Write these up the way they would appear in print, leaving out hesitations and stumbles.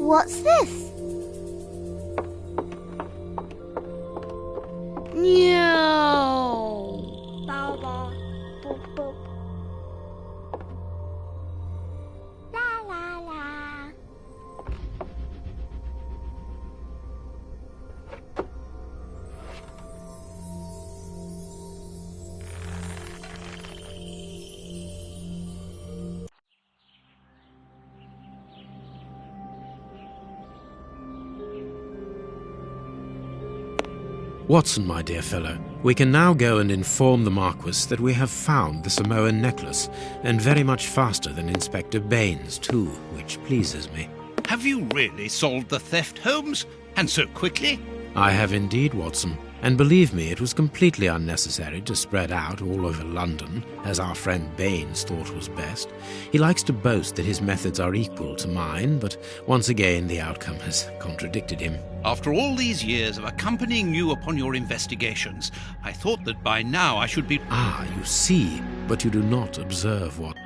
What's this? No. Bow bow. Boop boop. La la la. Watson, my dear fellow, we can now go and inform the Marquis that we have found the Samoan necklace, and very much faster than Inspector Baines, too, which pleases me. Have you really solved the theft, Holmes? And so quickly? I have indeed, Watson, and believe me, it was completely unnecessary to spread out all over London, as our friend Baines thought was best. He likes to boast that his methods are equal to mine, but once again the outcome has contradicted him. After all these years of accompanying you upon your investigations, I thought that by now I should be... Ah, you see, but you do not observe what...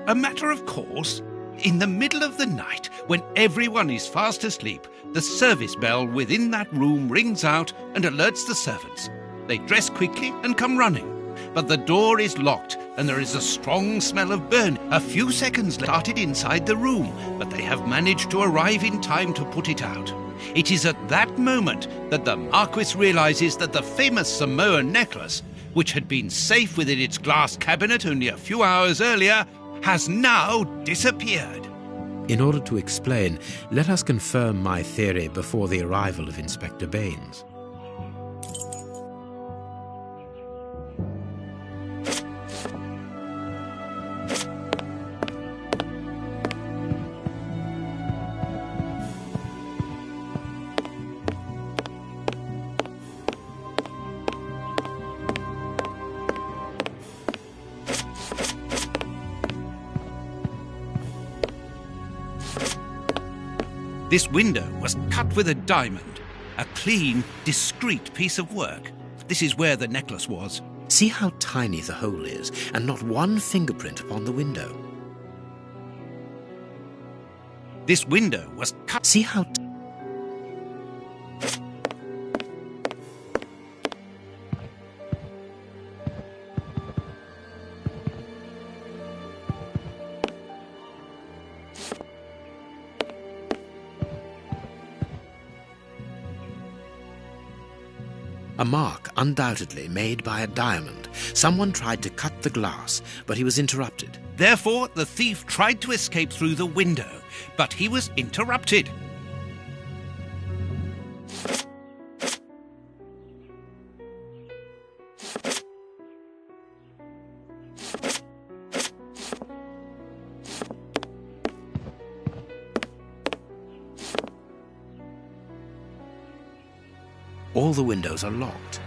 A matter of course. In the middle of the night, when everyone is fast asleep, the service bell within that room rings out and alerts the servants. They dress quickly and come running. But the door is locked and there is a strong smell of burn. A few seconds started inside the room, but they have managed to arrive in time to put it out. It is at that moment that the Marquis realizes that the famous Samoan necklace, which had been safe within its glass cabinet only a few hours earlier, has now disappeared. In order to explain, let us confirm my theory before the arrival of Inspector Baines. This window was cut with a diamond, a clean, discreet piece of work. This is where the necklace was. See how tiny the hole is, and not one fingerprint upon the window. This window was cut... See how... A mark, undoubtedly made by a diamond. Someone tried to cut the glass, but he was interrupted. Therefore, the thief tried to escape through the window, but he was interrupted. All the windows are locked.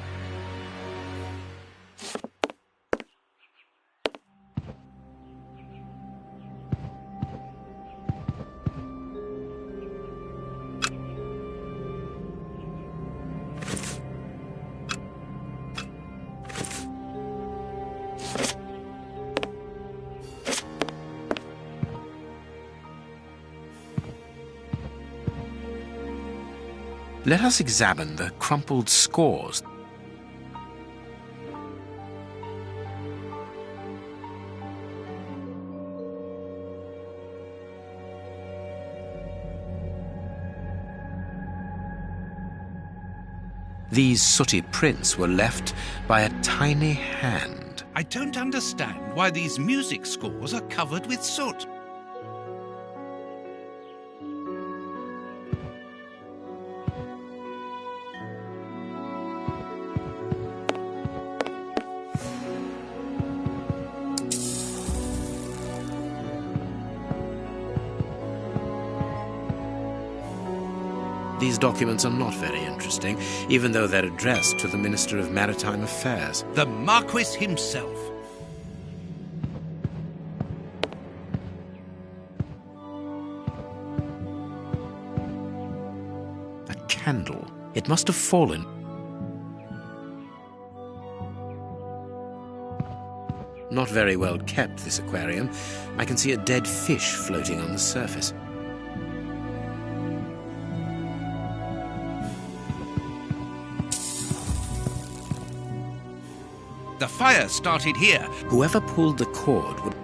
Let us examine the crumpled scores. These sooty prints were left by a tiny hand. I don't understand why these music scores are covered with soot. These documents are not very interesting, even though they're addressed to the Minister of Maritime Affairs. The Marquis himself. A candle. It must have fallen. Not very well kept, this aquarium. I can see a dead fish floating on the surface. The fire started here. Whoever pulled the cord would...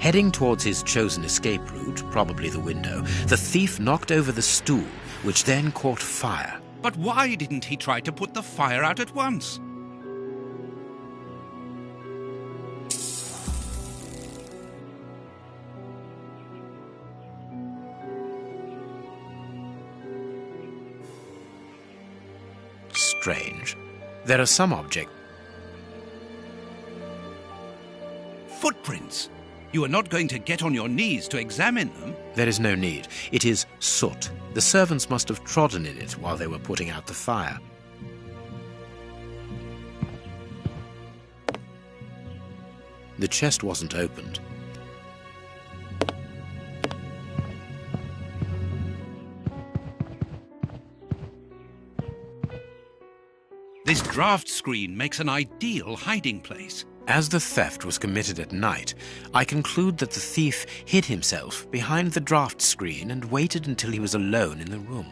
Heading towards his chosen escape route, probably the window, the thief knocked over the stool, which then caught fire. But why didn't he try to put the fire out at once? Strange. There are some objects. Footprints. You are not going to get on your knees to examine them. There is no need. It is soot. The servants must have trodden in it while they were putting out the fire. The chest wasn't opened. This draft screen makes an ideal hiding place. As the theft was committed at night, I conclude that the thief hid himself behind the draft screen and waited until he was alone in the room.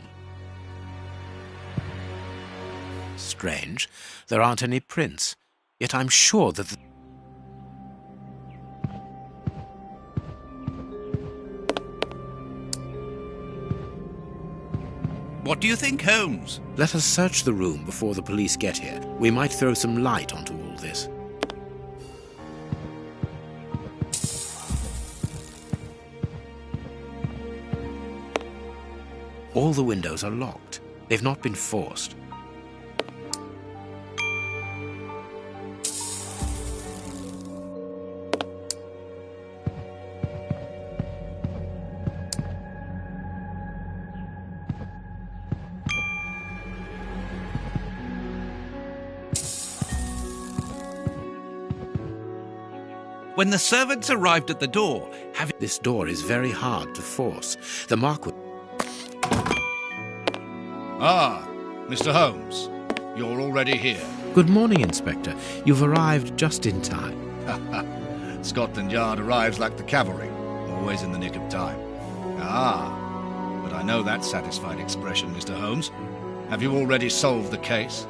Strange. There aren't any prints. Yet I'm sure that the... What do you think, Holmes? Let us search the room before the police get here. We might throw some light onto all this. All the windows are locked. They've not been forced. When the servants arrived at the door, This door is very hard to force. The Marquis... Ah, Mr. Holmes, you're already here. Good morning, Inspector. You've arrived just in time. Scotland Yard arrives like the cavalry, always in the nick of time. Ah, but I know that satisfied expression, Mr. Holmes. Have you already solved the case?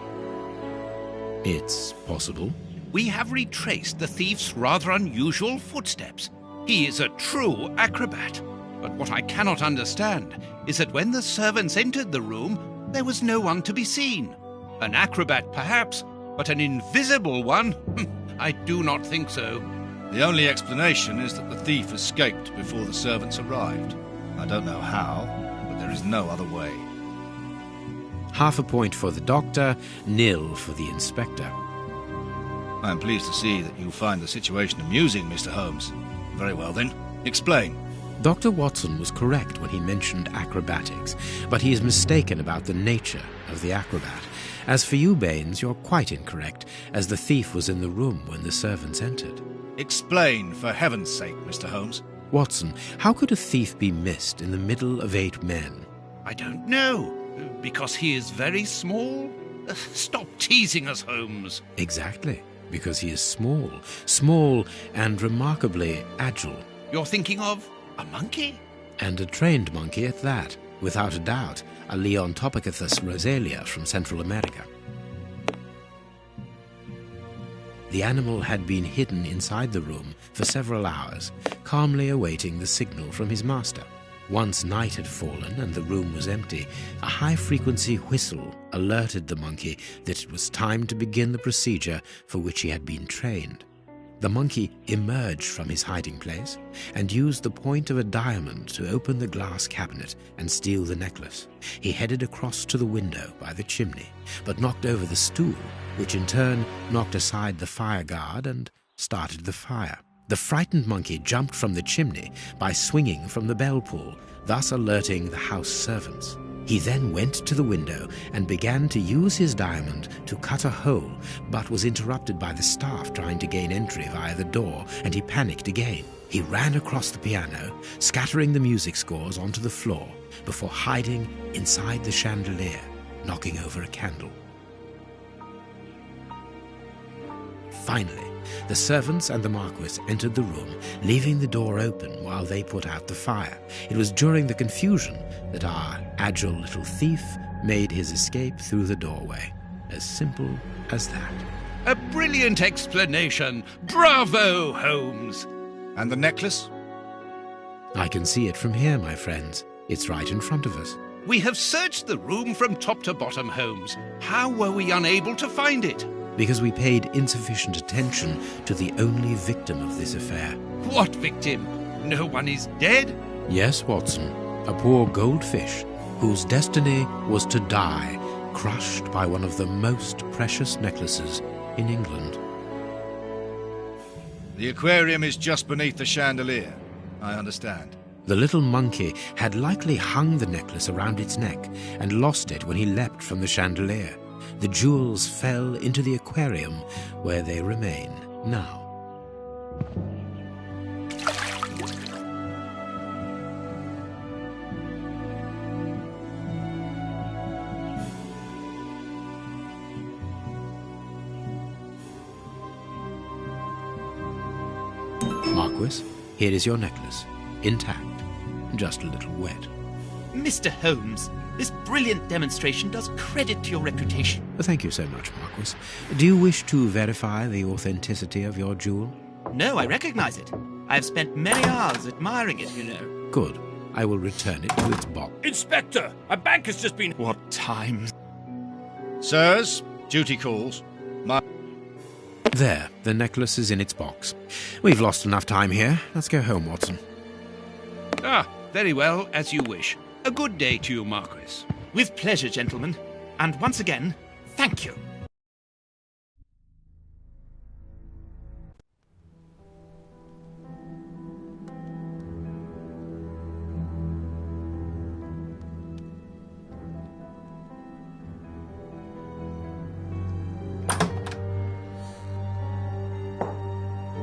It's possible. we have retraced the thief's rather unusual footsteps. He is a true acrobat. But what I cannot understand is that when the servants entered the room, there was no one to be seen. An acrobat, perhaps, but an invisible one? I do not think so. The only explanation is that the thief escaped before the servants arrived. I don't know how, but there is no other way. Half a point for the doctor, nil for the inspector. I am pleased to see that you find the situation amusing, Mr. Holmes. Very well then, explain. Dr. Watson was correct when he mentioned acrobatics, but he is mistaken about the nature of the acrobat. As for you, Baines, you're quite incorrect, as the thief was in the room when the servants entered. Explain, for heaven's sake, Mr. Holmes. Watson, how could a thief be missed in the middle of 8 men? I don't know. Because he is very small? Stop teasing us, Holmes. Exactly, because he is small. Small and remarkably agile. You're thinking of a monkey? And a trained monkey at that. Without a doubt, a Leontopocathus rosalia from Central America. The animal had been hidden inside the room for several hours, calmly awaiting the signal from his master. Once night had fallen and the room was empty, a high-frequency whistle alerted the monkey that it was time to begin the procedure for which he had been trained. The monkey emerged from his hiding place and used the point of a diamond to open the glass cabinet and steal the necklace. He headed across to the window by the chimney, but knocked over the stool, which in turn knocked aside the fire guard and started the fire. The frightened monkey jumped from the chimney by swinging from the bell pull, thus alerting the house servants. He then went to the window and began to use his diamond to cut a hole, but was interrupted by the staff trying to gain entry via the door, and he panicked again. He ran across the piano, scattering the music scores onto the floor, before hiding inside the chandelier, knocking over a candle. Finally, the servants and the Marquis entered the room, leaving the door open while they put out the fire. It was during the confusion that our agile little thief made his escape through the doorway. As simple as that. A brilliant explanation. Bravo, Holmes. And the necklace? I can see it from here, my friends. It's right in front of us. We have searched the room from top to bottom, Holmes. How were we unable to find it? Because we paid insufficient attention to the only victim of this affair. What victim? No one is dead? Yes, Watson, a poor goldfish whose destiny was to die, crushed by one of the most precious necklaces in England. The aquarium is just beneath the chandelier. I understand. The little monkey had likely hung the necklace around its neck and lost it when he leapt from the chandelier. The jewels fell into the aquarium, where they remain now. Marquis, here is your necklace, intact, just a little wet. Mr. Holmes, this brilliant demonstration does credit to your reputation. Thank you so much, Marquis. Do you wish to verify the authenticity of your jewel? No, I recognize it. I have spent many hours admiring it, you know. Good. I will return it to its box. Inspector, a bank has just been... What time? Sirs, duty calls. There, the necklace is in its box. We've lost enough time here. Let's go home, Watson. Ah, very well, as you wish. A good day to you, Marquis. With pleasure, gentlemen. And once again, thank you.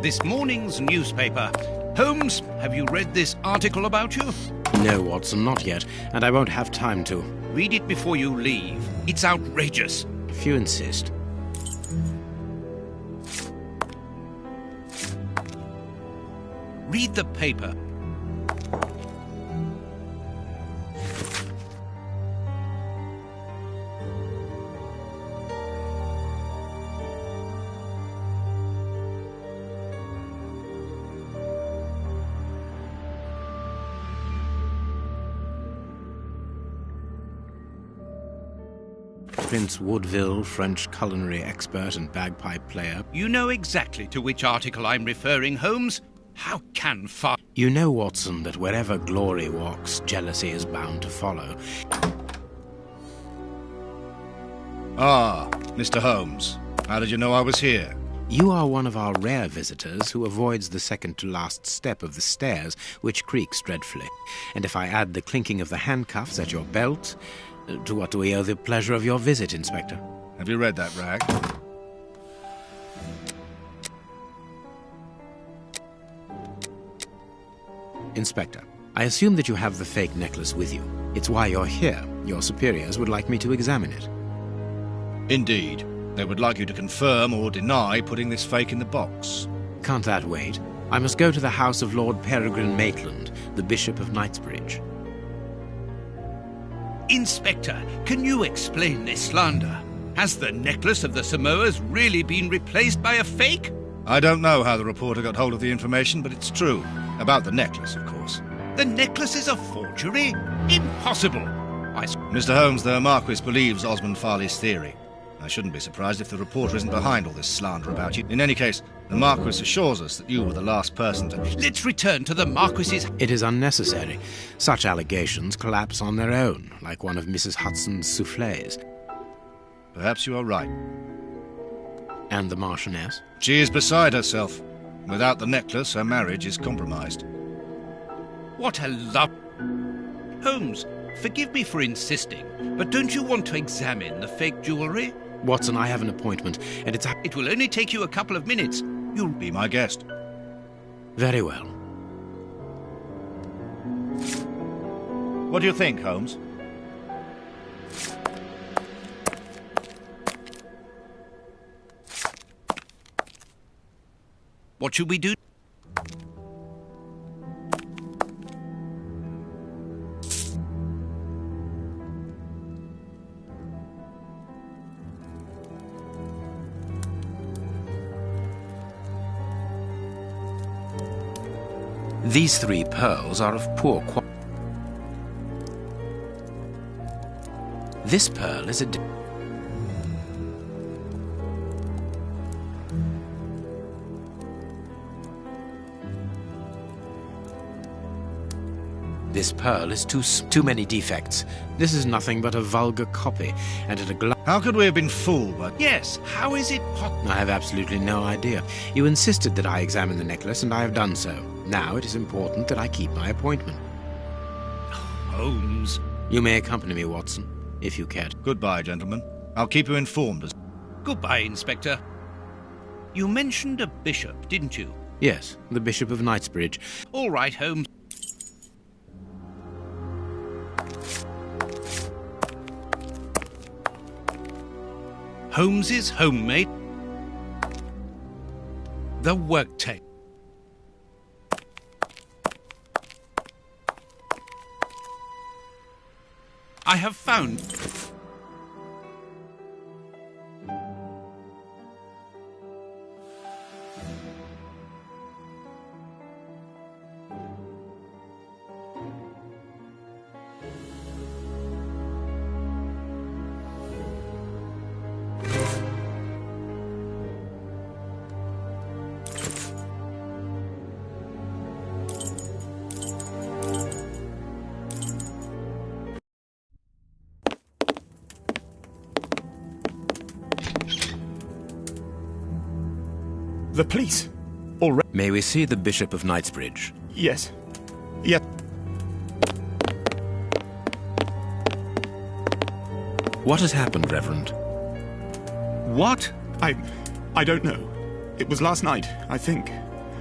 This morning's newspaper. Holmes, have you read this article about you? No, Watson, not yet, and I won't have time to. Read it before you leave. It's outrageous. If you insist. Read the paper. Prince Woodville, French culinary expert and bagpipe player. You know exactly to which article I'm referring, Holmes. How can You know, Watson, that wherever glory walks, jealousy is bound to follow. Ah, Mr. Holmes. How did you know I was here? You are one of our rare visitors who avoids the second-to-last step of the stairs, which creaks dreadfully. And if I add the clinking of the handcuffs at your belt, to what do we owe the pleasure of your visit, Inspector? Have you read that, Rag? Inspector, I assume that you have the fake necklace with you. It's why you're here. Your superiors would like me to examine it. Indeed. They would like you to confirm or deny putting this fake in the box. Can't that wait? I must go to the house of Lord Peregrine Maitland, the Bishop of Knightsbridge. Inspector, can you explain this slander? Has the necklace of the Samoas really been replaced by a fake? I don't know how the reporter got hold of the information, but it's true. About the necklace, of course. The necklace is a forgery? Impossible! Mr. Holmes, the Marquis believes Osmond Farley's theory. I shouldn't be surprised if the reporter isn't behind all this slander about you. In any case, the Marquis assures us that you were the last person to... Let's return to the Marquis's... It is unnecessary. Such allegations collapse on their own, like one of Mrs. Hudson's soufflés. Perhaps you are right. And the Marchioness? She is beside herself. Without the necklace, her marriage is compromised. What a love... Holmes, forgive me for insisting, but don't you want to examine the fake jewellery? Watson, I have an appointment, and it's... It will only take you a couple of minutes. You'll be my guest. Very well. What do you think, Holmes? What should we do? These 3 pearls are of poor quality. This pearl is a... This pearl is too many defects. This is nothing but a vulgar copy, and at a glance... How could we have been fooled by... Yes, how is it I have absolutely no idea. You insisted that I examine the necklace, and I have done so. Now it is important that I keep my appointment. Holmes. You may accompany me, Watson, if you care. Goodbye, gentlemen. I'll keep you informed as... Goodbye, Inspector. You mentioned a bishop, didn't you? Yes, the Bishop of Knightsbridge. All right, Holmes. Holmes's homemade... The work tape. I have found... The police? Already? May we see the Bishop of Knightsbridge? Yes. Yet. What has happened, Reverend? What? I don't know. It was last night, I think.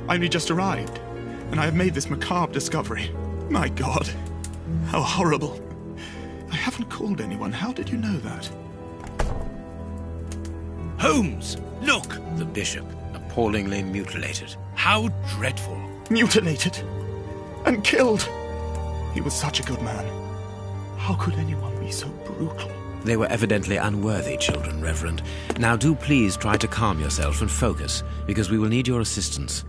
I only just arrived, and I have made this macabre discovery. My God. How horrible. I haven't called anyone. How did you know that? Holmes, look! The Bishop, appallingly mutilated. How dreadful. Mutilated. And killed. He was such a good man. How could anyone be so brutal? They were evidently unworthy children, Reverend. Now do please try to calm yourself and focus, because we will need your assistance.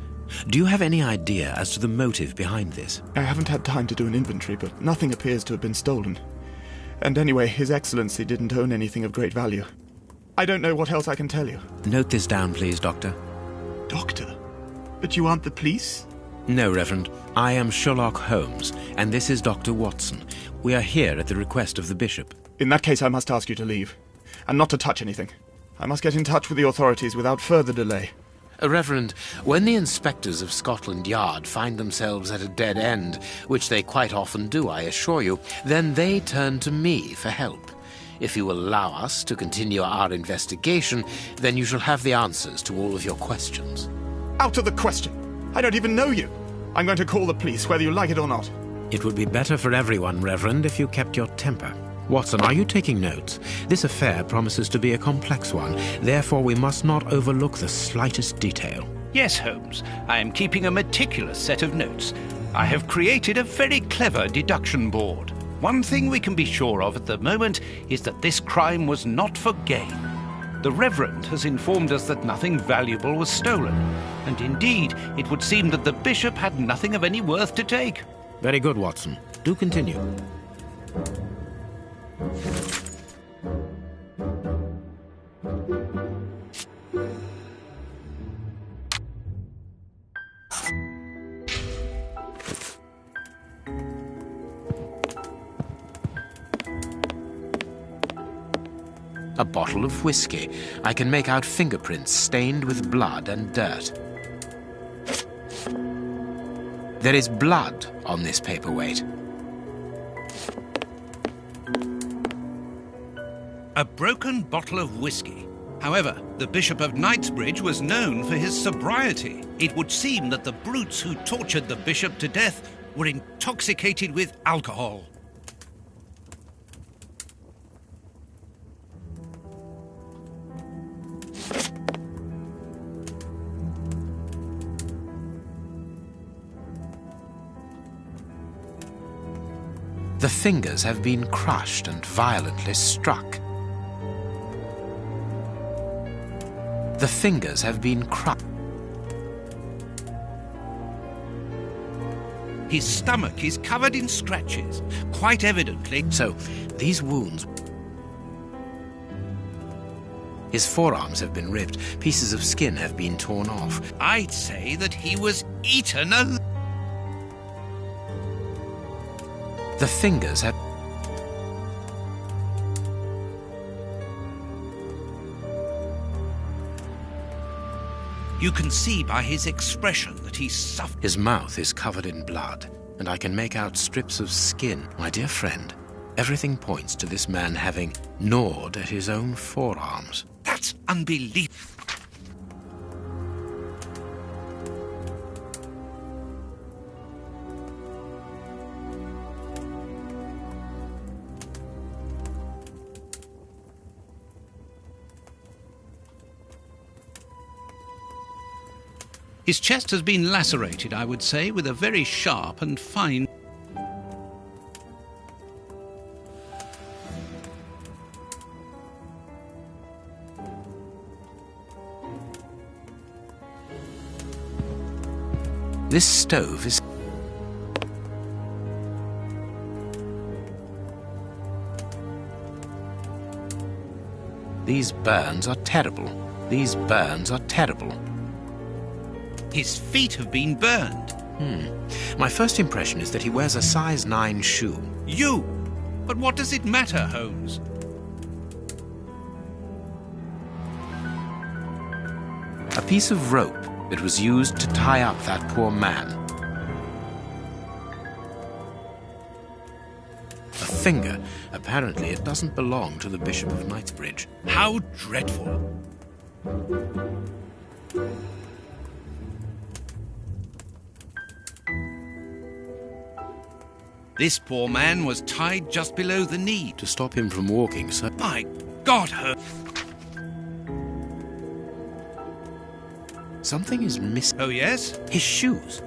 Do you have any idea as to the motive behind this? I haven't had time to do an inventory, but nothing appears to have been stolen. And anyway, His Excellency didn't own anything of great value. I don't know what else I can tell you. Note this down, please, Doctor. Doctor? But you aren't the police? No, Reverend. I am Sherlock Holmes, and this is Dr. Watson. We are here at the request of the Bishop. In that case, I must ask you to leave, and not to touch anything. I must get in touch with the authorities without further delay. Reverend, when the inspectors of Scotland Yard find themselves at a dead end, which they quite often do, I assure you, then they turn to me for help. If you will allow us to continue our investigation, then you shall have the answers to all of your questions. Out of the question! I don't even know you! I'm going to call the police, whether you like it or not. It would be better for everyone, Reverend, if you kept your temper. Watson, are you taking notes? This affair promises to be a complex one. Therefore, we must not overlook the slightest detail. Yes, Holmes. I am keeping a meticulous set of notes. I have created a very clever deduction board. One thing we can be sure of at the moment is that this crime was not for gain. The Reverend has informed us that nothing valuable was stolen, and indeed, it would seem that the Bishop had nothing of any worth to take. Very good, Watson. Do continue. A bottle of whiskey. I can make out fingerprints stained with blood and dirt. There is blood on this paperweight. A broken bottle of whiskey. However, the Bishop of Knightsbridge was known for his sobriety. It would seem that the brutes who tortured the bishop to death were intoxicated with alcohol. The fingers have been crushed and violently struck. The fingers have been crushed. His stomach is covered in scratches, quite evidently. So, these wounds... His forearms have been ripped, pieces of skin have been torn off. I'd say that he was eaten alive. The fingers have... You can see by his expression that he suffered. His mouth is covered in blood, and I can make out strips of skin. My dear friend, everything points to this man having gnawed at his own forearms. That's unbelievable. His chest has been lacerated, I would say, with a very sharp and fine... This stove is... These burns are terrible. These burns are terrible. His feet have been burned. My first impression is that he wears a size 9 shoe. You! But what does it matter, Holmes? A piece of rope that was used to tie up that poor man. A finger. Apparently it doesn't belong to the Bishop of Knightsbridge. How dreadful. This poor man was tied just below the knee. To stop him from walking, sir. My God, Holmes. Something is missing. Oh, yes? His shoes.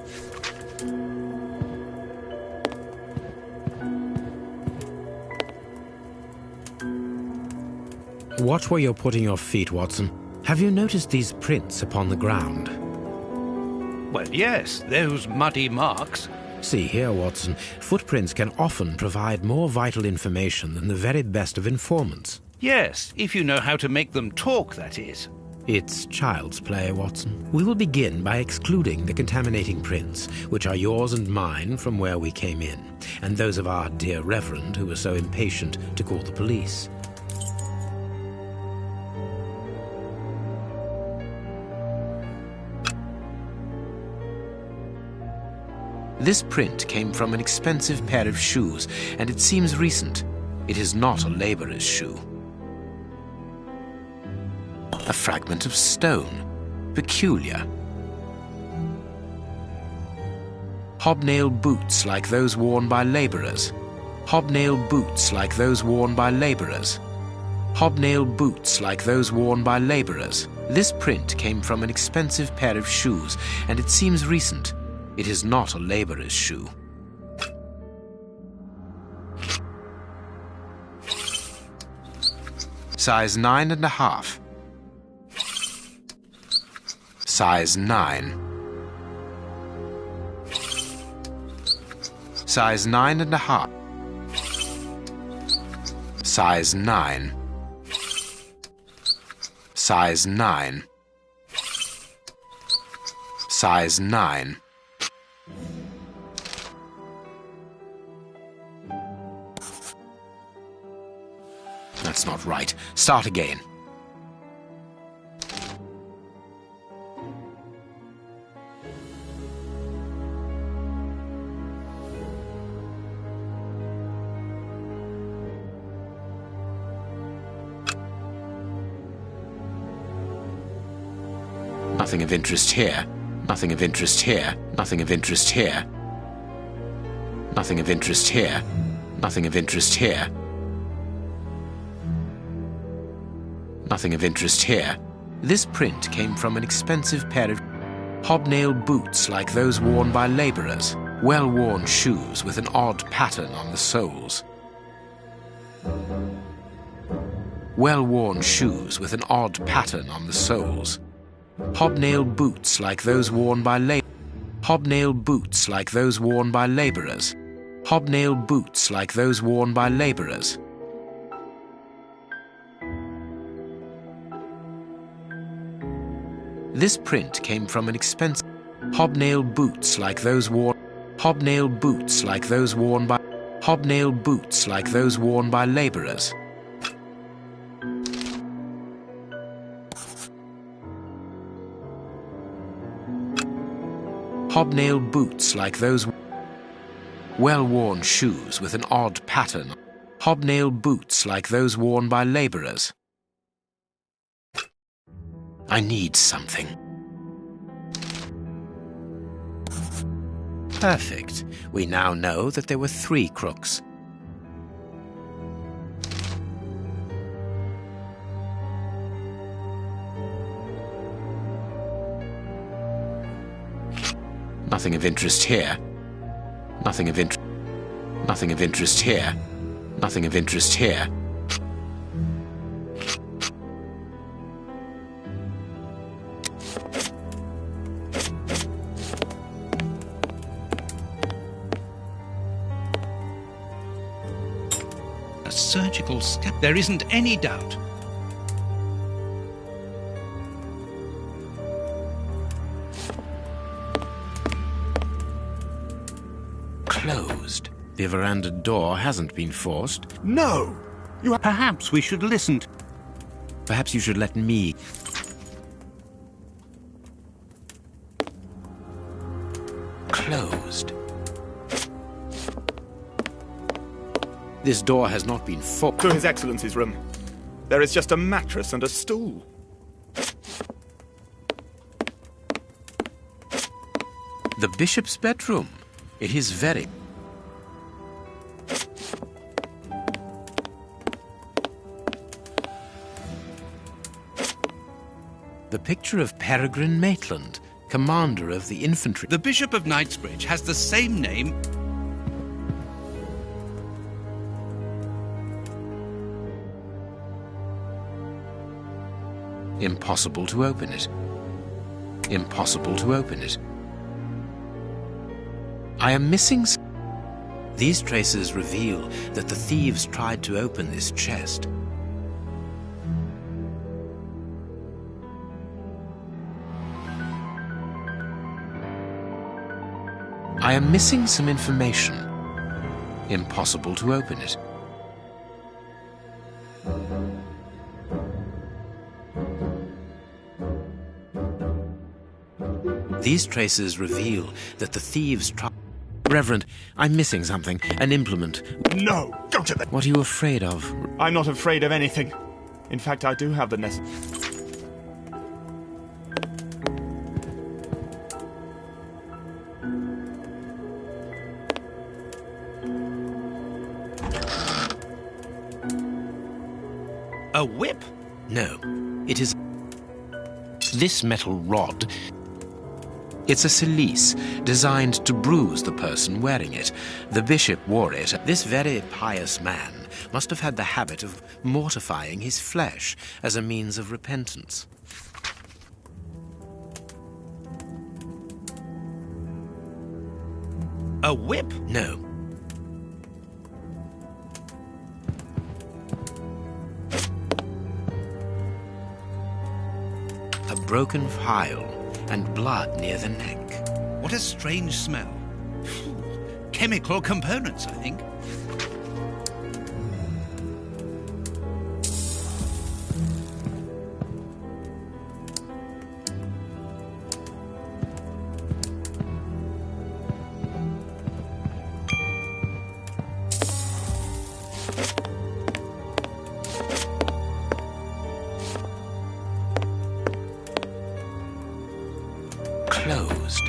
Watch where you're putting your feet, Watson. Have you noticed these prints upon the ground? Well, yes, those muddy marks. See here, Watson. Footprints can often provide more vital information than the very best of informants. Yes, if you know how to make them talk, that is. It's child's play, Watson. We will begin by excluding the contaminating prints, which are yours and mine from where we came in, and those of our dear Reverend who was so impatient to call the police. This print came from an expensive pair of shoes, and it seems recent. It is not a laborer's shoe. A fragment of stone. Peculiar. Hobnail boots like those worn by laborers. Hobnail boots like those worn by laborers. Hobnail boots like those worn by laborers. This print came from an expensive pair of shoes, and it seems recent. It is not a laborer's shoe. Size 9.5. Size 9. Size 9.5. Size 9. Size 9. Size 9. That's not right. Start again. Nothing of interest here. Nothing of interest here. Nothing of interest here. Nothing of interest here. Nothing of interest here. Nothing of interest here. This print came from an expensive pair of hobnail boots like those worn by labourers, well-worn shoes with an odd pattern on the soles. Well-worn shoes with an odd pattern on the soles. Hobnail boots like those worn by hobnail boots like those worn by labourers. Hobnail boots like those worn by labourers. This print came from an expensive hobnail boots like those worn hobnail boots like those worn by hobnail boots like those worn by labourers. Hobnail boots like those well-worn shoes with an odd pattern. Hobnail boots like those worn by labourers. I need something. Perfect. We now know that there were 3 crooks. Nothing of interest here. Nothing of interest. Nothing of interest here. Nothing of interest here. A surgical step. There isn't any doubt. Closed. The veranda door hasn't been forced. No! Perhaps we should listen to... Perhaps you should let me... Closed. This door has not been forced. To His Excellency's room. There is just a mattress and a stool. The bishop's bedroom. It is very... The picture of Peregrine Maitland, commander of the infantry. The Bishop of Knightsbridge has the same name. Impossible to open it. Impossible to open it. I am missing... These traces reveal that the thieves tried to open this chest. I am missing some information. Impossible to open it. These traces reveal that the thieves tried... Reverend, I'm missing something. An implement. No! Go to the... What are you afraid of? I'm not afraid of anything. In fact, I do have the necessary... A whip? No, it is... This metal rod... It's a cilice designed to bruise the person wearing it. The bishop wore it. This very pious man must have had the habit of mortifying his flesh as a means of repentance. A whip? No, broken phial and blood near the neck. What a strange smell. Chemical components, I think. Closed.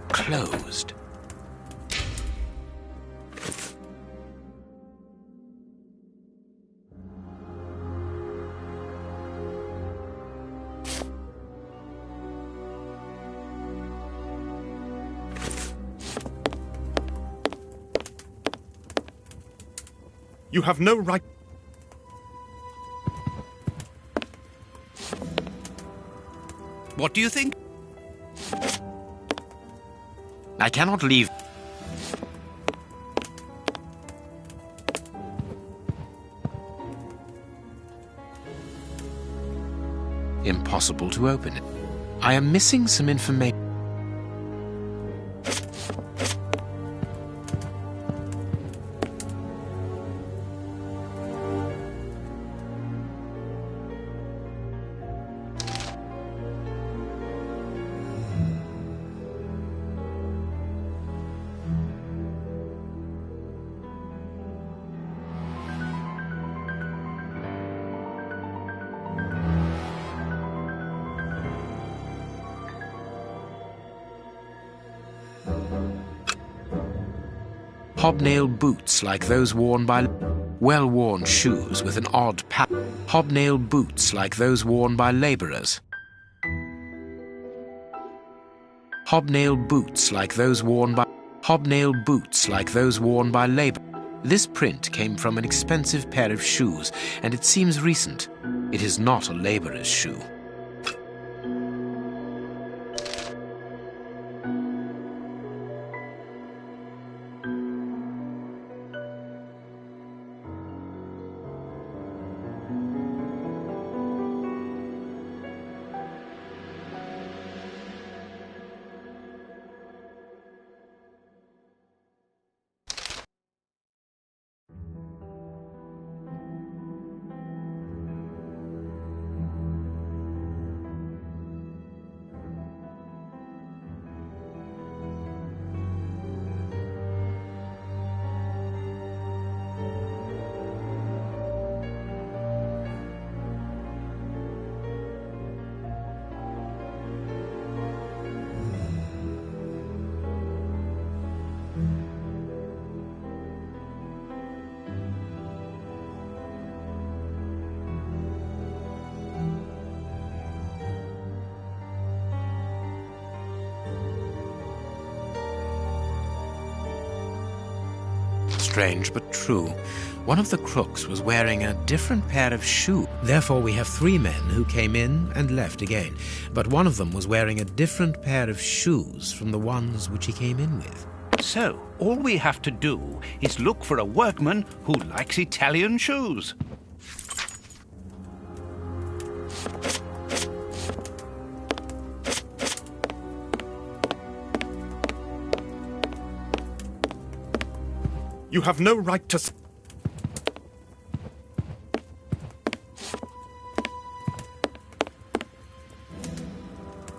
Closed. You have no right. What do you think? I cannot leave. Impossible to open it. I am missing some information. Hobnail boots like those worn by well-worn shoes with an odd pattern. Hobnail boots like those worn by labourers. Hobnail boots like those worn by labour. This print came from an expensive pair of shoes, and it seems recent. It is not a labourer's shoe. Strange but true. One of the crooks was wearing a different pair of shoes. Therefore we have 3 men who came in and left again, but one of them was wearing a different pair of shoes from the ones which he came in with. So, all we have to do is look for a workman who likes Italian shoes. You have no right to...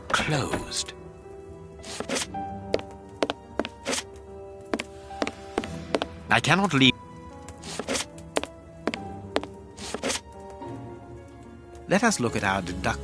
Closed. I cannot leave. Let us look at our deduct.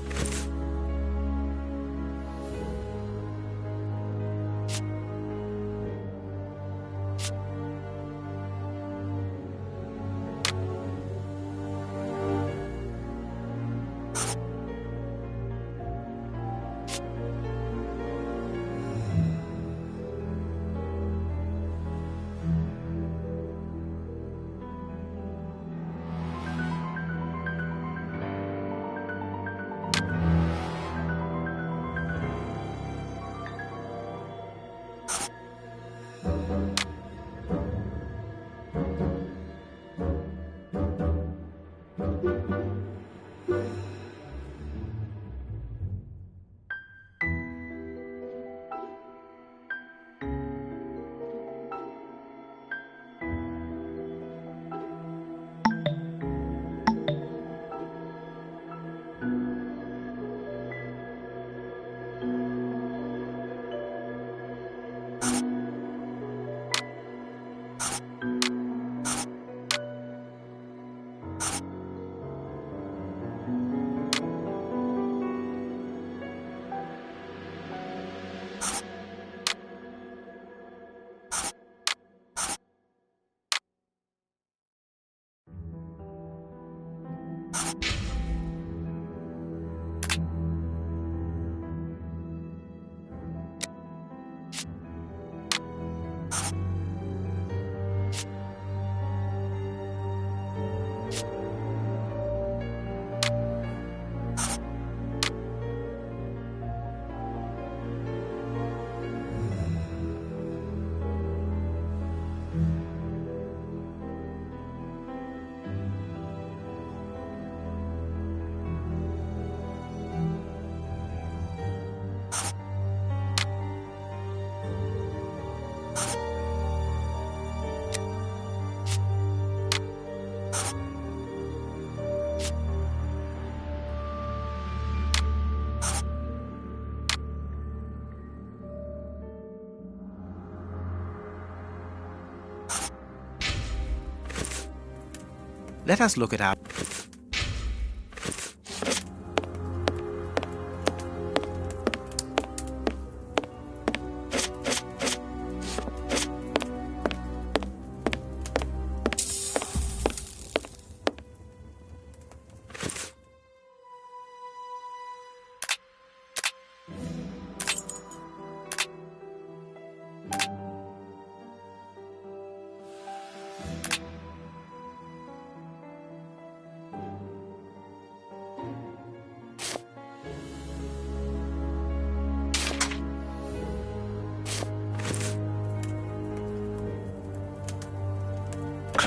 Let us look at our...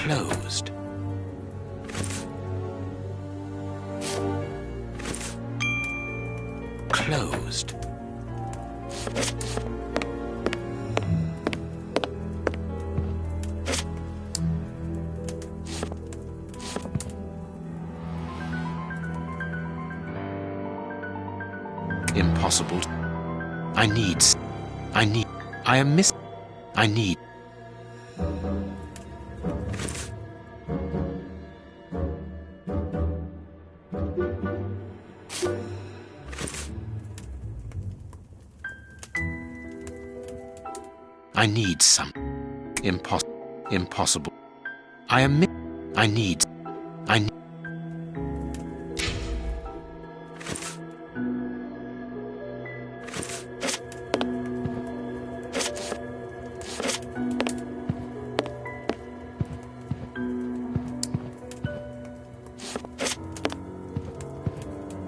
Closed. Closed. Impossible. I am I need. I need some. Impossible. I need.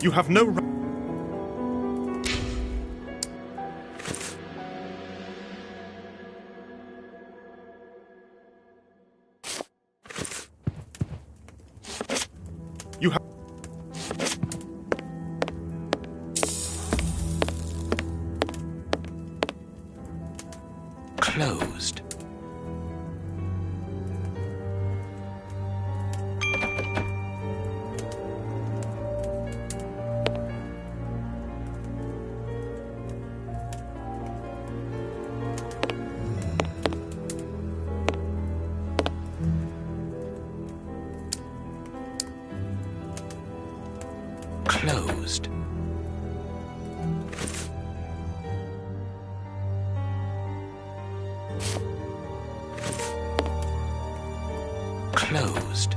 You have no right. You have... Closed. Closed. Closed.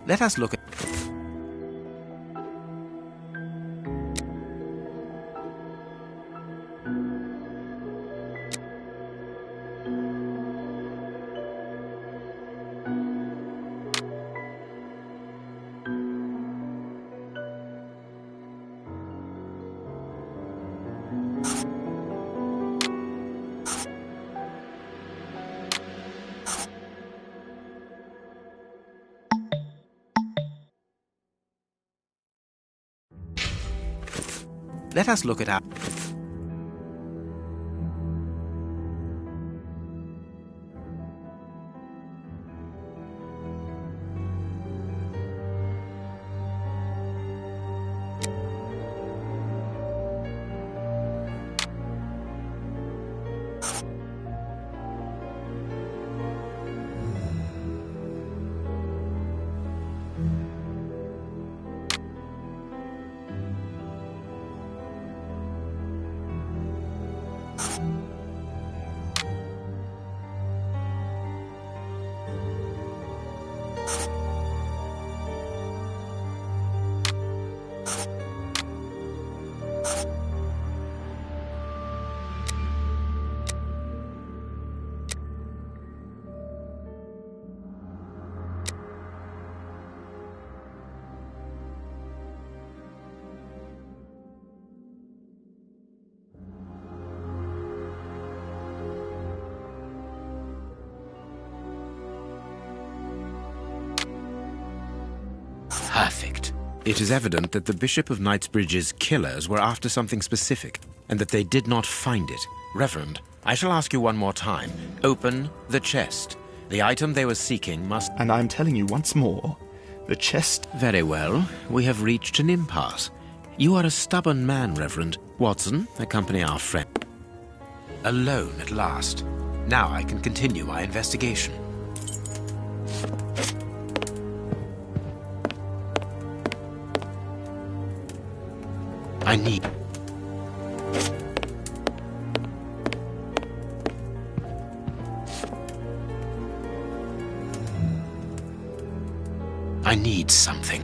Let us look at... let us look at our... Perfect. It is evident that the Bishop of Knightsbridge's killers were after something specific, and that they did not find it. Reverend, I shall ask you one more time. Open the chest. The item they were seeking must... And I'm telling you once more, the chest... Very well. We have reached an impasse. You are a stubborn man, Reverend. Watson, accompany our friend. Alone at last. Now I can continue my investigation. I need... something.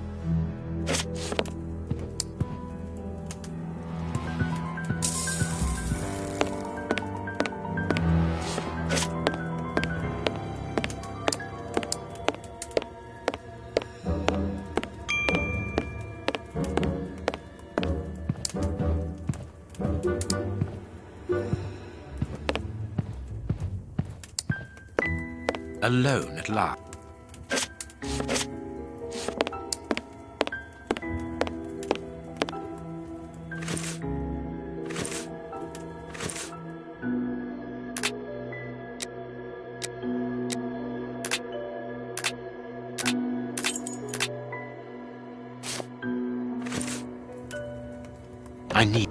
Alone at last. I need...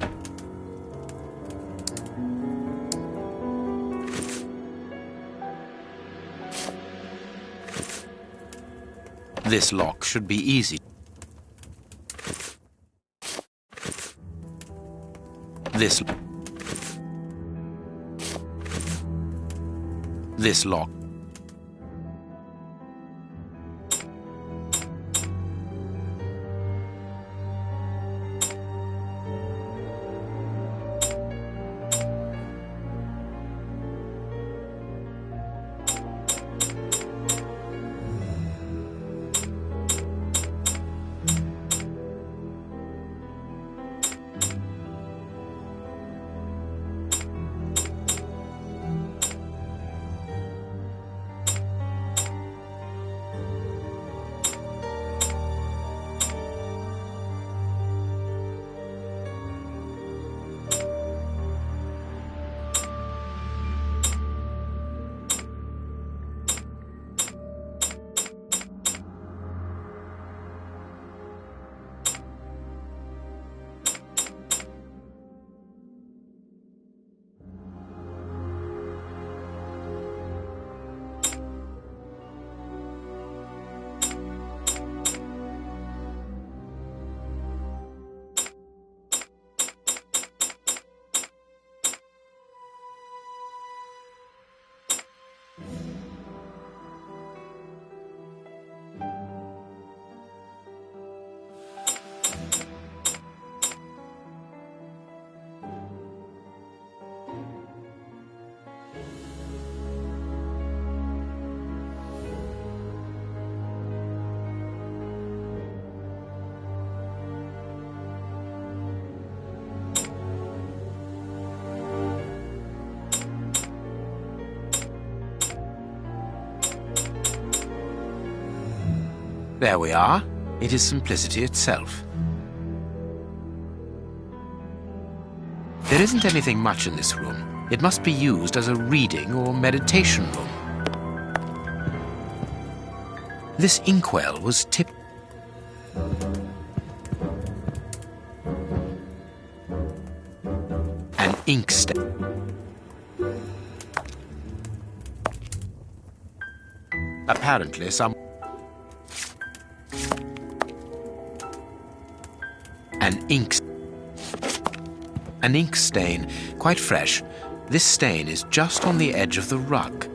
This lock should be easy. This lock. There we are. It is simplicity itself. There isn't anything much in this room. It must be used as a reading or meditation room. This inkwell was tipped. An inkstand. Apparently some... An ink stain, quite fresh. This stain is just on the edge of the rug.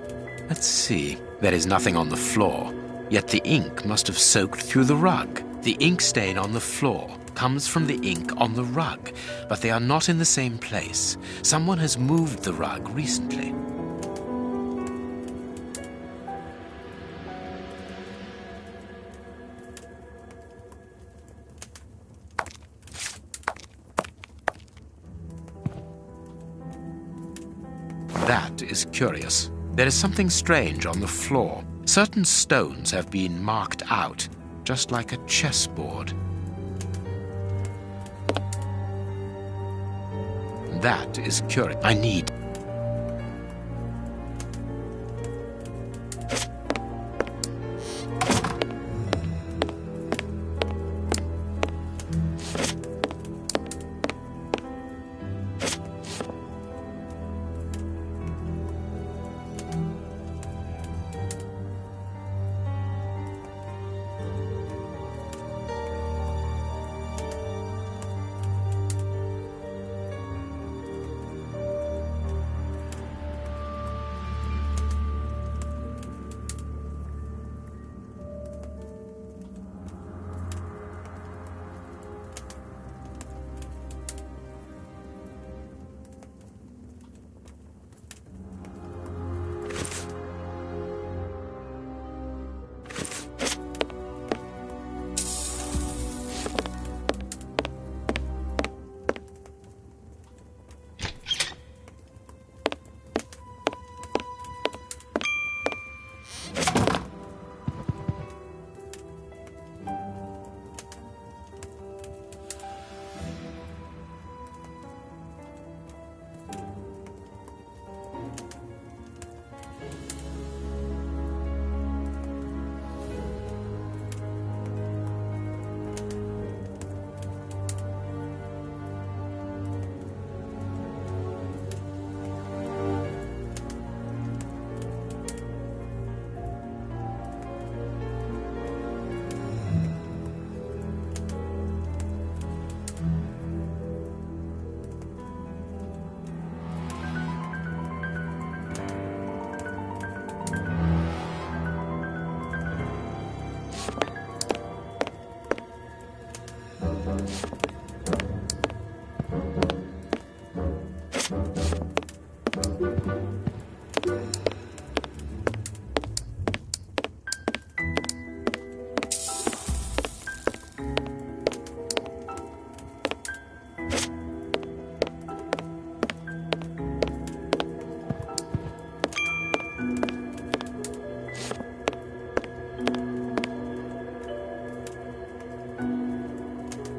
Let's see. There is nothing on the floor, yet the ink must have soaked through the rug. The ink stain on the floor comes from the ink on the rug, but they are not in the same place. Someone has moved the rug recently. That is curious. There is something strange on the floor. Certain stones have been marked out, just like a chessboard. That is curious. I need...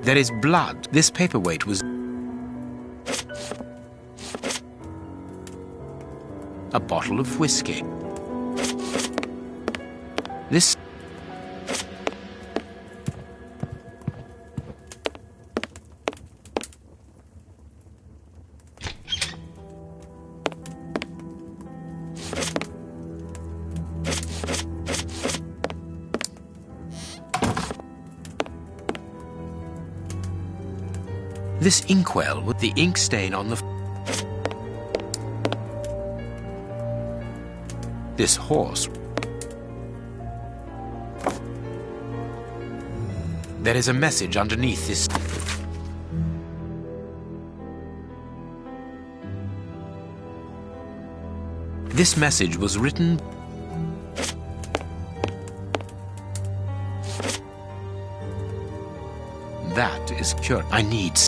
There is blood. This paperweight was... a bottle of whiskey. This... This inkwell with the ink stain on the... This horse... There is a message underneath this... This message was written... That is curious. I need...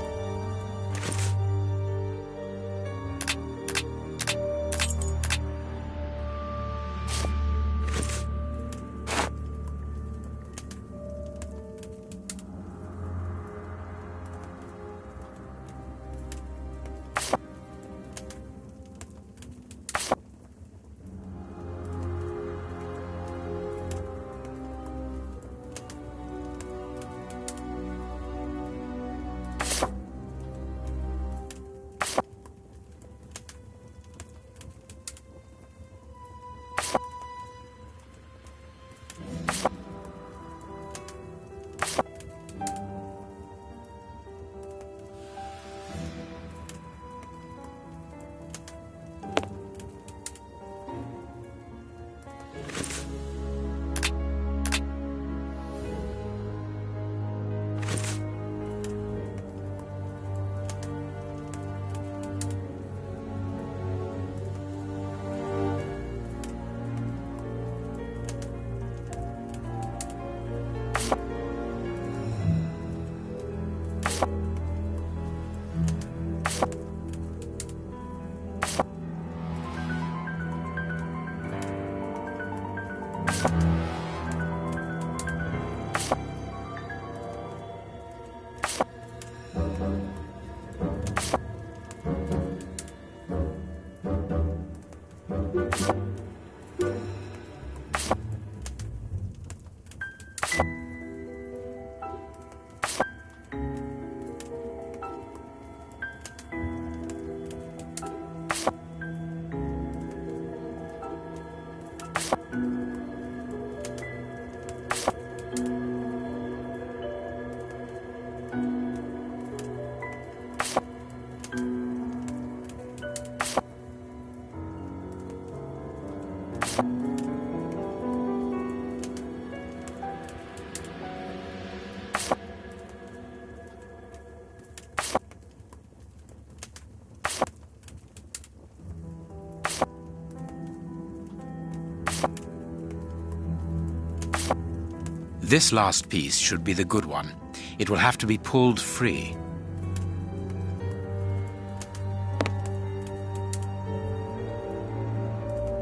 This last piece should be the good one. It will have to be pulled free.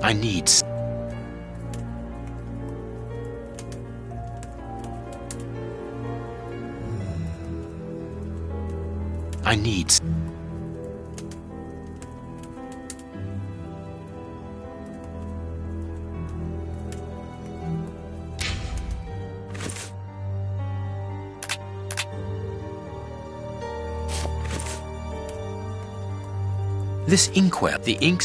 I need... This inkwell, the ink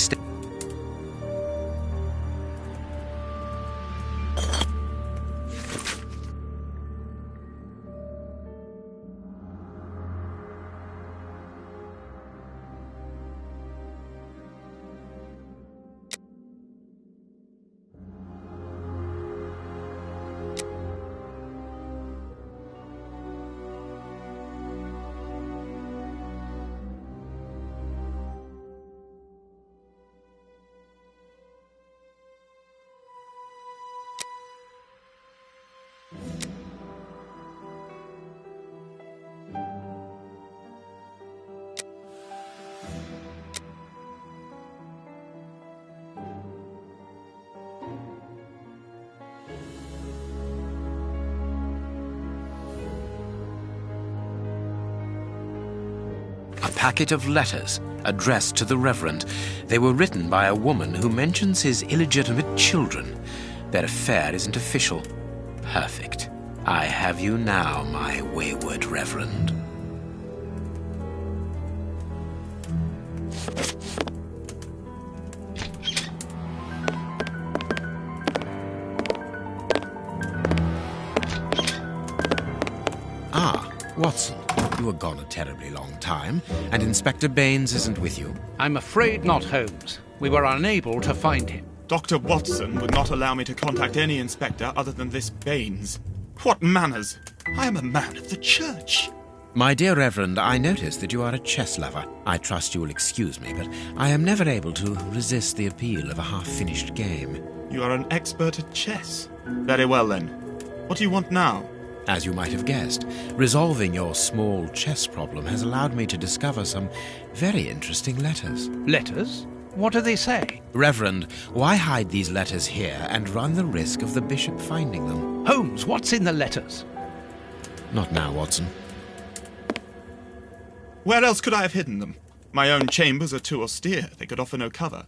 packet of letters addressed to the Reverend. They were written by a woman who mentions his illegitimate children. Their affair isn't official. Perfect. I have you now, my wayward Reverend. Ah, Watson. You were gone a terribly long time, and Inspector Baines isn't with you. I'm afraid not, Holmes. We were unable to find him. Dr. Watson would not allow me to contact any inspector other than this Baines. What manners! I am a man of the church. My dear Reverend, I notice that you are a chess lover. I trust you will excuse me, but I am never able to resist the appeal of a half-finished game. You are an expert at chess. Very well, then. What do you want now? As you might have guessed, resolving your small chess problem has allowed me to discover some very interesting letters. Letters? What do they say? Reverend, why hide these letters here and run the risk of the bishop finding them? Holmes, what's in the letters? Not now, Watson. Where else could I have hidden them? My own chambers are too austere. They could offer no cover.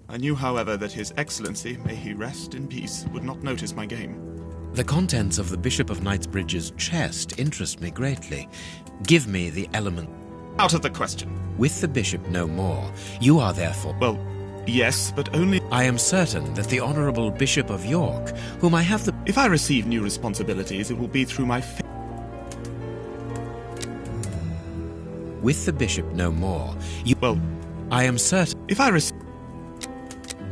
I knew, however, that His Excellency, may he rest in peace, would not notice my game. The contents of the Bishop of Knightsbridge's chest interest me greatly. Give me the element... Out of the question. With the bishop no more, you are therefore... Well, yes, but only... I am certain that the Honourable Bishop of York, whom I have the... If I receive new responsibilities, it will be through my... With the bishop no more, you... Well, I am certain... if I receive...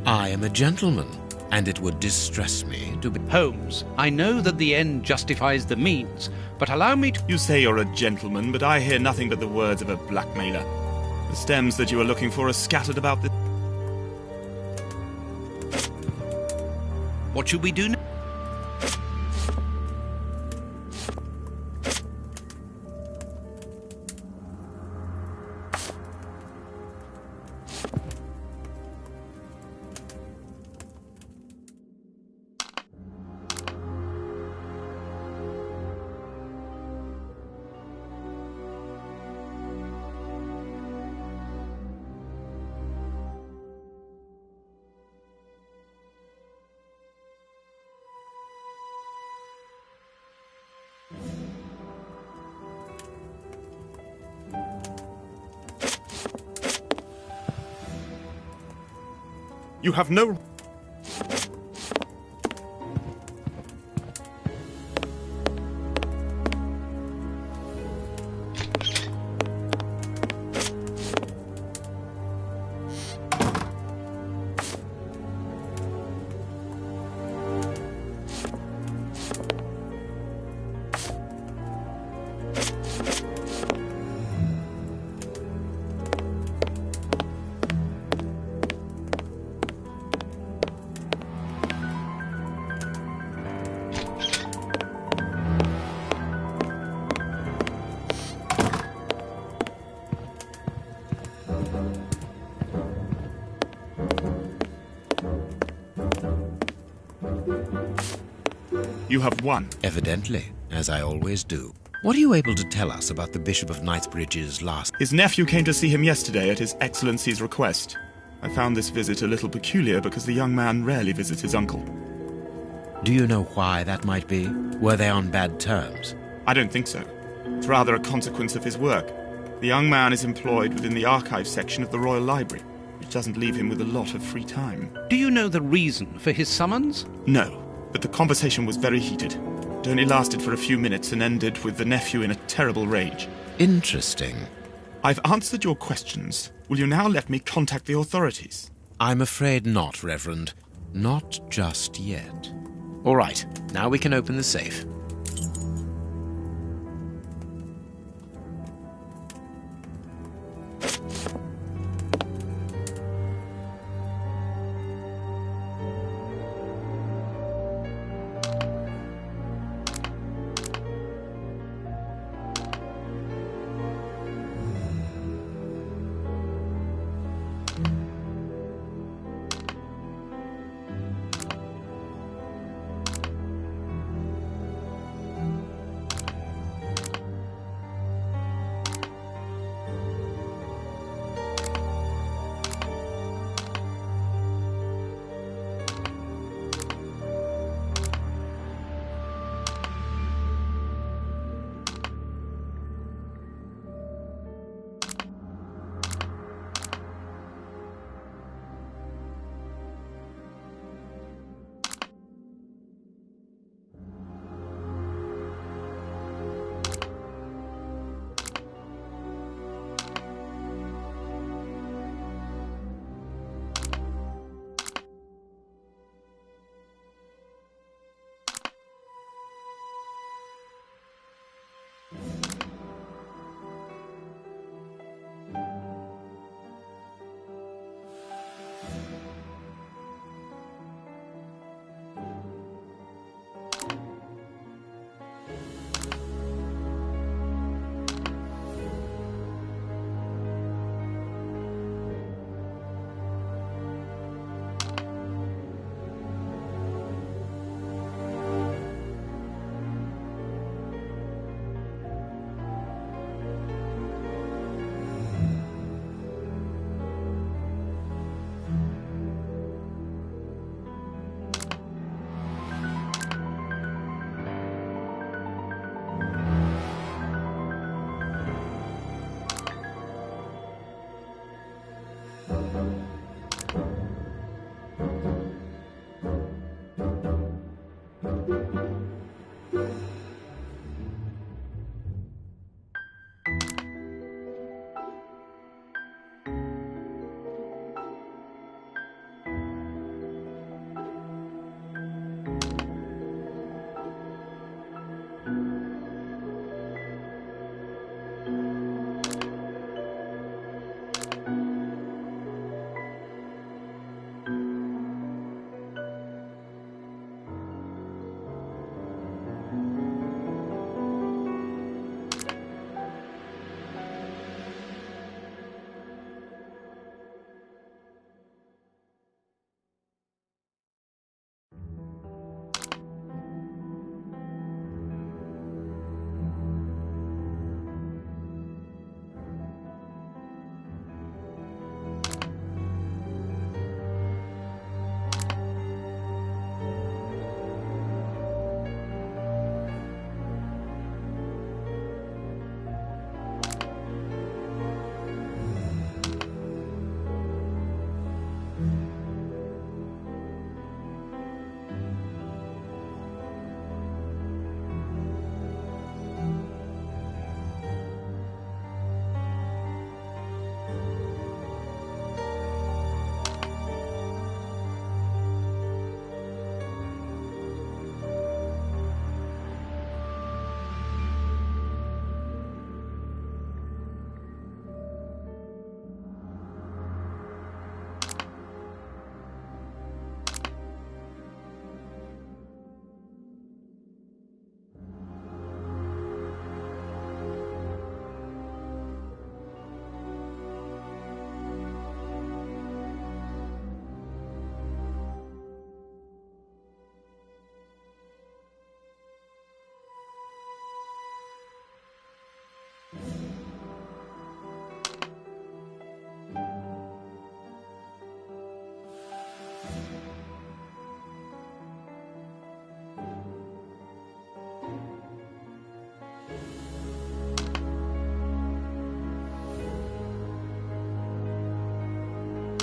I am a gentleman, and it would distress me to be... Holmes, I know that the end justifies the means, but allow me to... You say you're a gentleman, but I hear nothing but the words of a blackmailer. The stems that you are looking for are scattered about the... What should we do now? You have no... You have won. Evidently, as I always do. What are you able to tell us about the Bishop of Knightsbridge's last... His nephew came to see him yesterday at His Excellency's request. I found this visit a little peculiar because the young man rarely visits his uncle. Do you know why that might be? Were they on bad terms? I don't think so. It's rather a consequence of his work. The young man is employed within the archives section of the Royal Library, which doesn't leave him with a lot of free time. Do you know the reason for his summons? No, but the conversation was very heated. It only lasted for a few minutes and ended with the nephew in a terrible rage. Interesting. I've answered your questions. Will you now let me contact the authorities? I'm afraid not, Reverend. Not just yet. All right, now we can open the safe.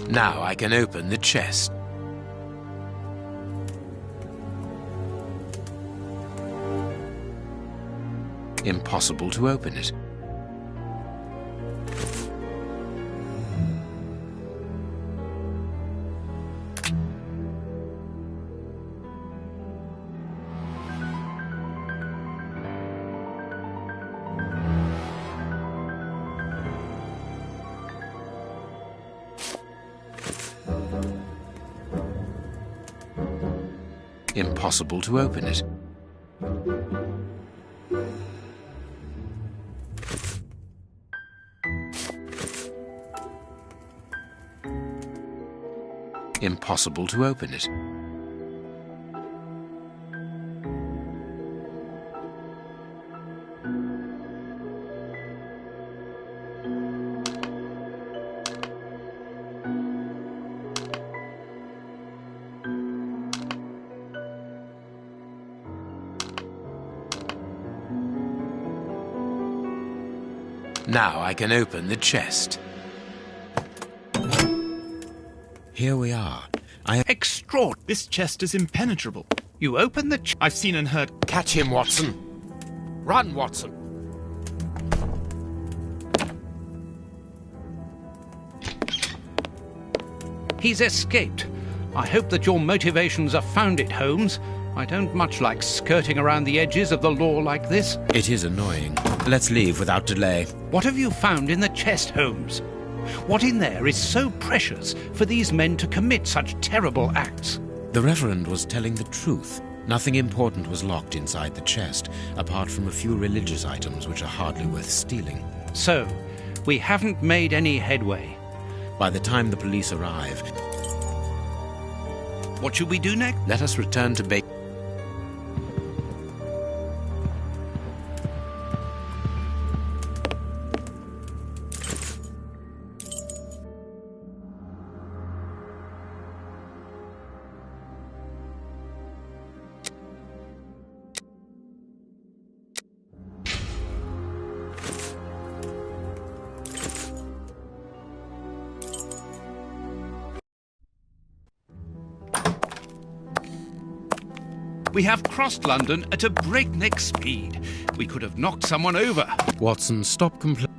Now I can open the chest. Impossible to open it. Impossible to open it. Impossible to open it. Now I can open the chest. Here we are. Extraordinary. This chest is impenetrable. You open the I've seen and heard. Catch him, Watson. Run, Watson. He's escaped. I hope that your motivations are founded, Holmes. I don't much like skirting around the edges of the law like this. It is annoying. Let's leave without delay. What have you found in the chest, Holmes? What in there is so precious for these men to commit such terrible acts? The Reverend was telling the truth. Nothing important was locked inside the chest, apart from a few religious items which are hardly worth stealing. So, we haven't made any headway. By the time the police arrive, What should we do next? let us return to Baker. We have crossed London at a breakneck speed. We could have knocked someone over. Watson, stop complaining.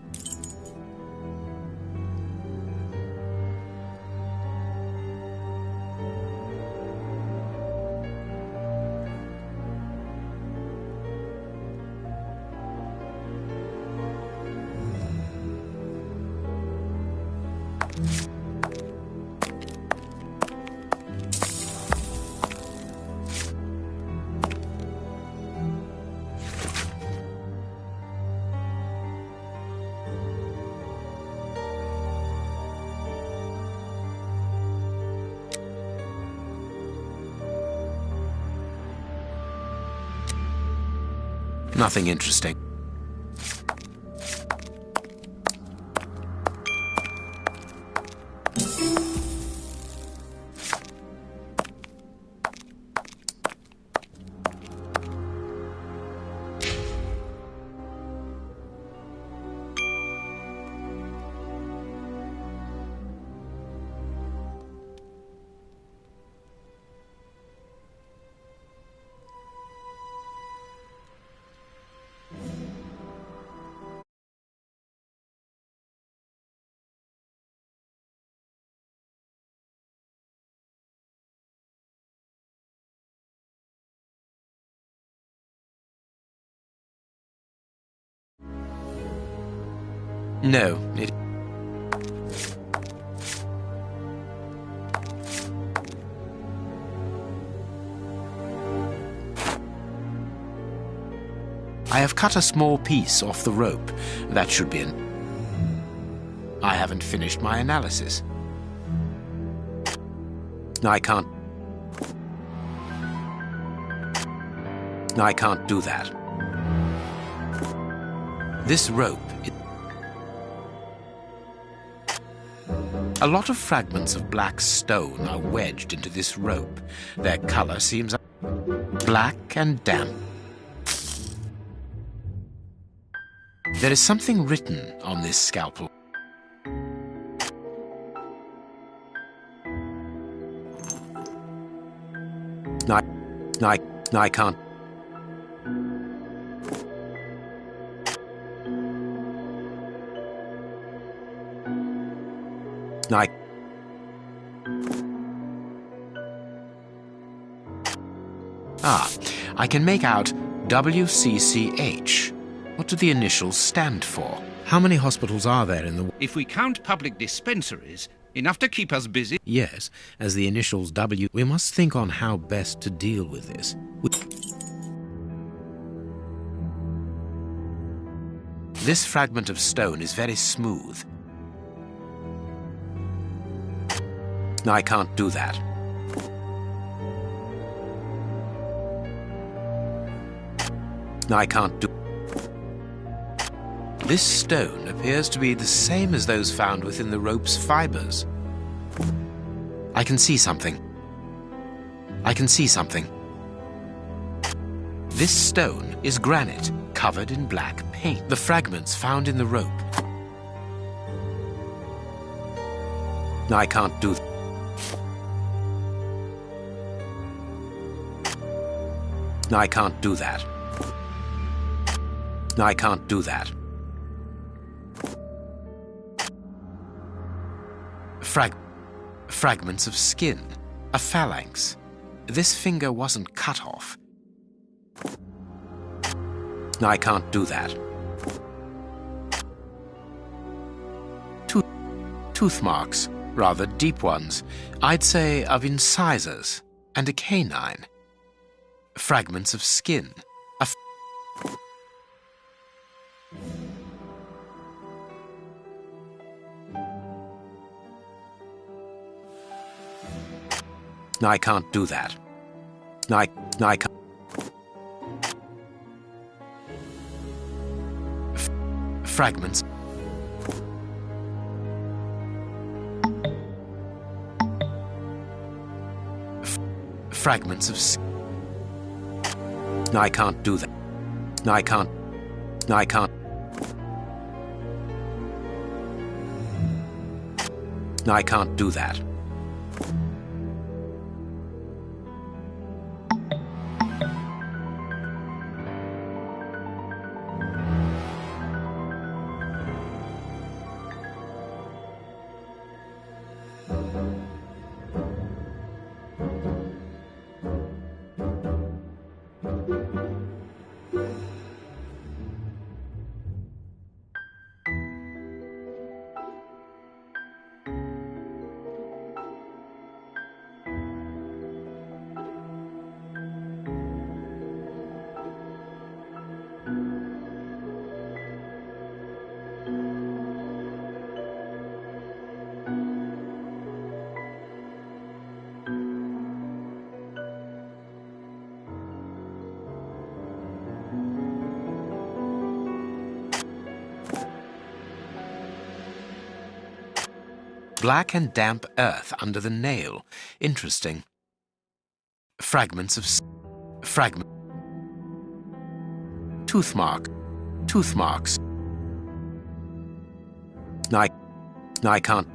Nothing interesting. No, it... I have cut a small piece off the rope. That should be I haven't finished my analysis. I can't do that. This rope... A lot of fragments of black stone are wedged into this rope. Their color seems black and damp. There is something written on this scalpel. I can't. I. I can make out WCCH. What do the initials stand for? How many hospitals are there in the... If we count public dispensaries, enough to keep us busy. Yes, as the initials W. We must think on how best to deal with this. This fragment of stone is very smooth. I can't do that. I can't do... This stone appears to be the same as those found within the rope's fibers. I can see something. I can see something. This stone is granite, covered in black paint. The fragments found in the rope. I can't do that. I can't do that. I can't do that. Fragments of skin. A phalanx. This finger wasn't cut off. I can't do that. Tooth marks. Rather deep ones. I'd say of incisors. And a canine. Fragments of skin. I can't do that. I can't. Fragments. Fragments of. I can't do that. I can't. I can't. I can't do that. Black and damp earth under the nail. Interesting. Fragments of... Fragment... Tooth mark. Tooth marks. I can't...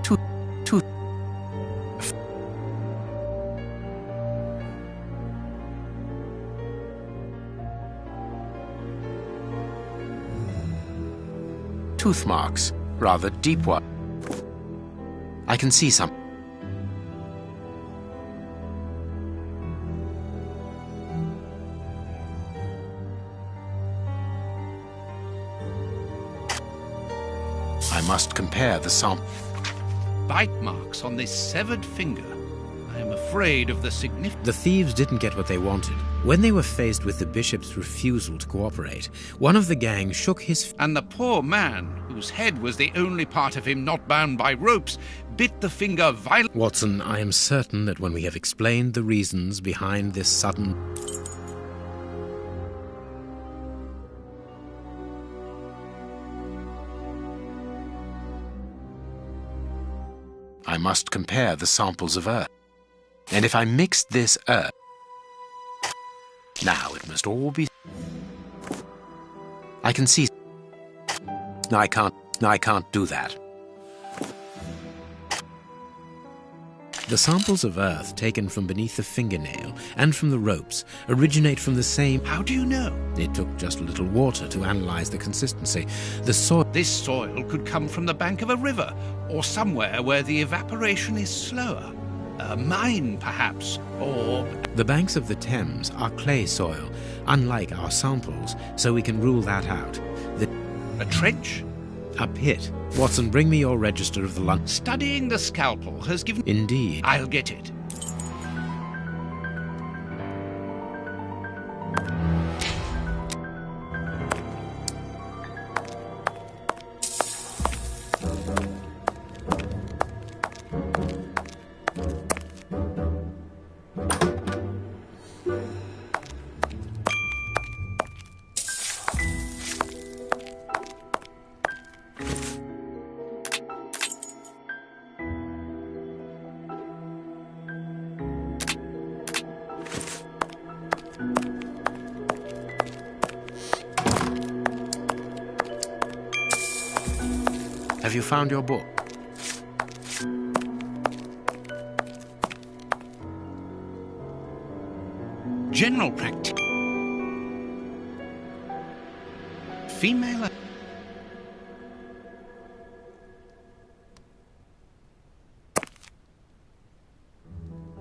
Tooth... Tooth marks, rather deep one. I can see some. I must compare the sample. Bite marks on this severed finger. I am afraid of the significance. The thieves didn't get what they wanted. When they were faced with the bishop's refusal to cooperate, one of the gang shook his... And the poor man, whose head was the only part of him not bound by ropes, bit the finger violently. Watson, I am certain that when we have explained the reasons behind this sudden... I must compare the samples of earth. And if I mixed this earth... Now it must all be... I can see... I can't do that. The samples of earth taken from beneath the fingernail and from the ropes originate from the same... How do you know? It took just a little water to analyze the consistency. The soil... This soil could come from the bank of a river, or somewhere where the evaporation is slower. A mine, perhaps, or... The banks of the Thames are clay soil, unlike our samples, so we can rule that out. A trench? A pit. Watson, bring me your register of the London... Studying the scalpel has given... Indeed. I'll get it. Have you found your book? General practice. Female...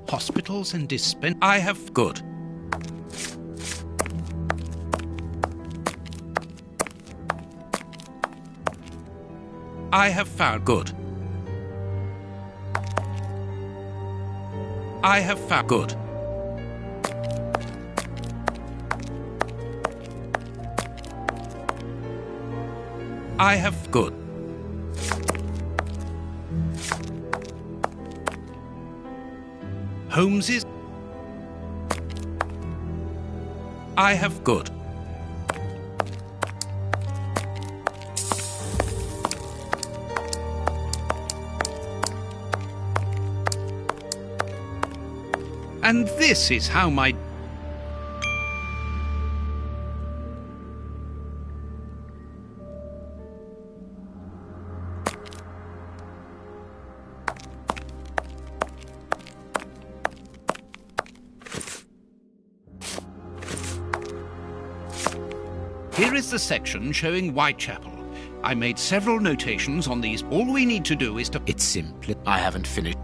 Hospitals and I have... Good. I have found... Good. I have found... Good. I have... Good. Holmes's... I have... Good. And this is how my... Here is the section showing Whitechapel. I made several notations on these. All we need to do is to... It's simply... I haven't finished.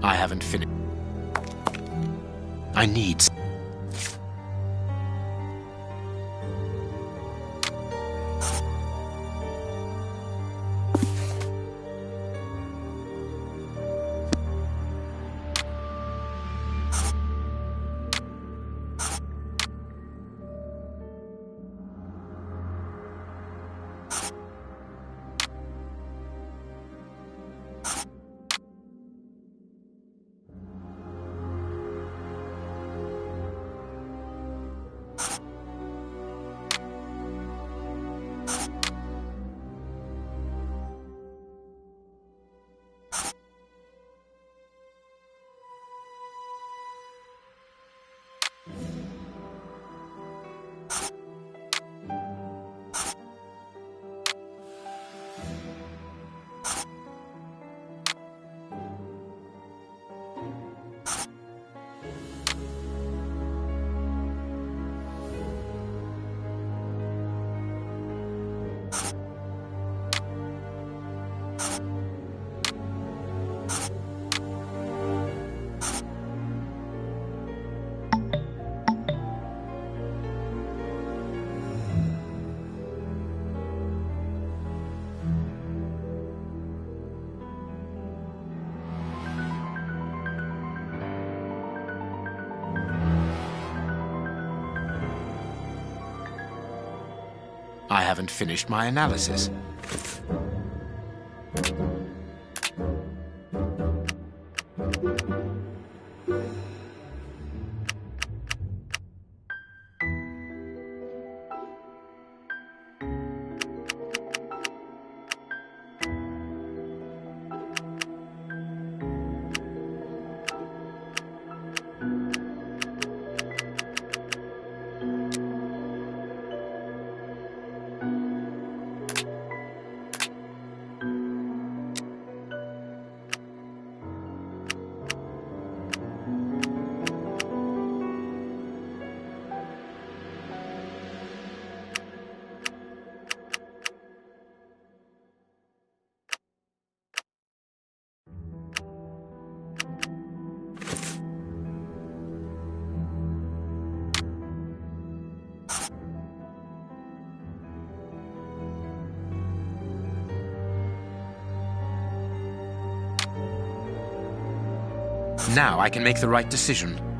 I haven't finished. I need... I haven't finished my analysis. Now I can make the right decision.